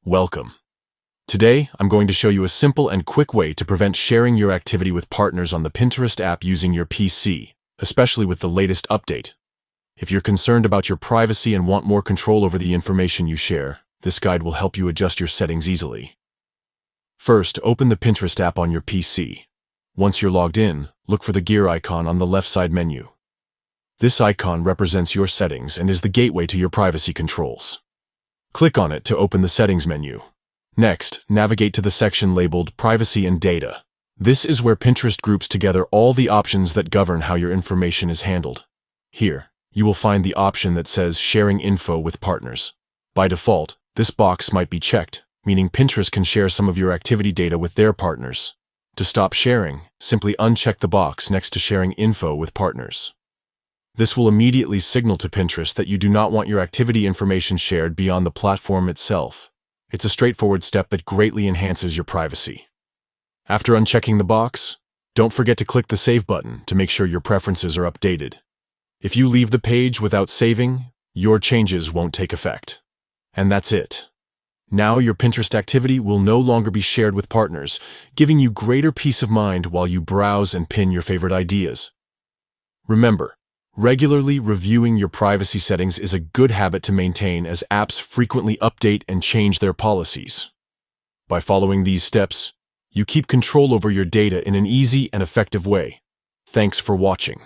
Welcome. Today, I'm going to show you a simple and quick way to prevent sharing your activity with partners on the Pinterest app using your PC, especially with the latest update. If you're concerned about your privacy and want more control over the information you share, this guide will help you adjust your settings easily. First, open the Pinterest app on your PC. Once you're logged in, look for the gear icon on the left side menu. This icon represents your settings and is the gateway to your privacy controls. Click on it to open the settings menu. Next, navigate to the section labeled Privacy and Data. This is where Pinterest groups together all the options that govern how your information is handled. Here, you will find the option that says Sharing Info with Partners. By default, this box might be checked, meaning Pinterest can share some of your activity data with their partners. To stop sharing, simply uncheck the box next to Sharing Info with Partners. This will immediately signal to Pinterest that you do not want your activity information shared beyond the platform itself. It's a straightforward step that greatly enhances your privacy. After unchecking the box, don't forget to click the Save button to make sure your preferences are updated. If you leave the page without saving, your changes won't take effect. And that's it. Now your Pinterest activity will no longer be shared with partners, giving you greater peace of mind while you browse and pin your favorite ideas. Remember, regularly reviewing your privacy settings is a good habit to maintain as apps frequently update and change their policies. By following these steps, you keep control over your data in an easy and effective way. Thanks for watching.